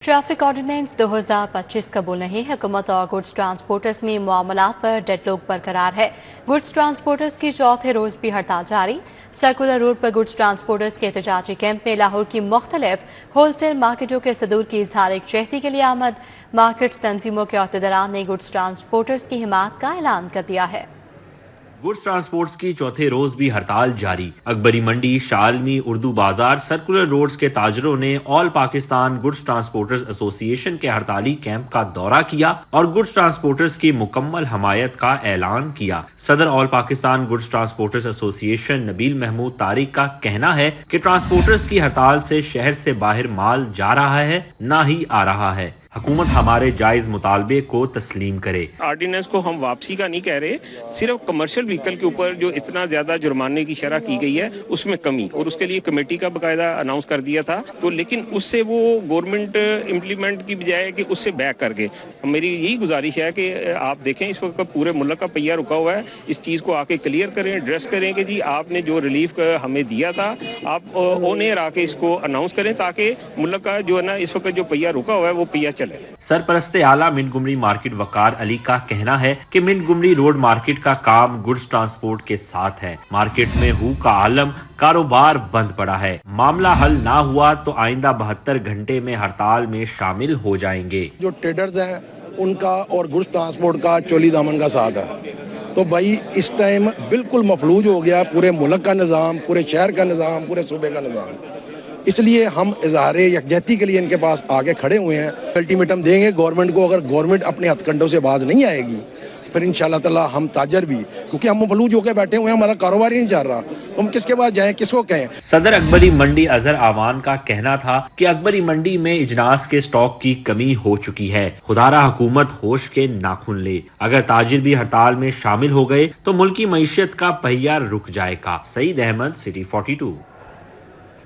Traffic ordinance 2025 कबूल नहीं। हुकूमत और गुड्स ट्रांसपोर्टर्स में मामलात पर डेडलॉक बरकरार है। गुड्स ट्रांसपोर्टर्स की चौथे रोज भी हड़ताल जारी। सर्कुलर रोड पर गुड्स ट्रांसपोर्टर्स के एहतजाजी कैंप में लाहौर की मुख्तलिफ होलसेल मार्केटों के सदूर की इजहार यकजहती के लिए आमद। मार्केट्स तंजीमों के अहदेदारान ने गुड्स ट्रांसपोर्टर्स की हिमायत का ऐलान कर दिया है। गुड्स ट्रांसपोर्ट्स की चौथे रोज भी हड़ताल जारी। अकबरी मंडी, शालमी, उर्दू बाजार, सर्कुलर रोड्स के ताजरों ने all Pakistan goods transporters association के हड़ताली कैंप का दौरा किया और गुड्स ट्रांसपोर्टर्स की मुकम्मल हमायत का ऐलान किया। सदर all Pakistan goods transporters association Nabeel Mahmood Tariq का कहना है कि ट्रांसपोर्टर्स की हड़ताल से शहर से बाहर माल जा रहा है, ना ही आ रहा है। हुकूमत हमारे जायज मुतालबे को तस्लीम करे। ऑर्डिनेंस को हम वापसी का नहीं कह रहे, सिर्फ कमर्शियल व्हीकल के ऊपर जो इतना ज्यादा जुर्माने की शरह की गई है उसमें कमी, और उसके लिए कमेटी का बकायदा अनाउंस कर दिया था। तो लेकिन उससे वो गवर्नमेंट इम्प्लीमेंट की बजाय कि उससे बैक कर गए। मेरी यही गुजारिश है कि आप देखें इस वक्त पूरे मुल्क का पहिया रुका हुआ है, इस चीज़ को आके क्लियर करें, एड्रेस करें कि जी आपने जो रिलीफ हमें दिया था आप ऑन एयर आके इसको अनाउंस करें ताकि मुल्क का जो है ना इस वक्त जो पहिया रुका हुआ है वो पहिया। सरपरस्ते आला मिंट गुमरी मार्केट वकार अली का कहना है कि मिंट गुमरी रोड मार्केट का काम गुड्स ट्रांसपोर्ट के साथ है। मार्केट में हू का आलम, कारोबार बंद पड़ा है। मामला हल ना हुआ तो आइंदा 72 घंटे में हड़ताल में शामिल हो जाएंगे। जो ट्रेडर्स हैं उनका और गुड्स ट्रांसपोर्ट का चोली दामन का साथ है। तो भाई इस टाइम बिल्कुल मफलूज हो गया पूरे मुल्क का निज़ाम, पूरे शहर का निज़ाम, पूरे सूबे का निज़ाम। इसलिए हम इजहार यकजहती के लिए इनके पास आगे खड़े हुए हैं। अल्टीमेटम देंगे गवर्नमेंट को। अगर गवर्नमेंट अपने हथकंडों से बाज नहीं आएगी फिर इंशाल्लाह ताला हम ताजर भी, क्योंकि हम मफलूज होकर बैठे हुए हैं, हमारा कारोबार ही नहीं चल रहा, तो हम किसके पास जाएं, किसको कहें। सदर अकबरी मंडी अजहर आवान का कहना था कि अकबरी मंडी में इजनास के स्टॉक की कमी हो चुकी है। खुदारा हुकूमत होश के नाखून ले। अगर ताजिर भी हड़ताल में शामिल हो गए तो मुल्की मईशत का पहिया रुक जाएगा। सईद अहमद, सिटी 42।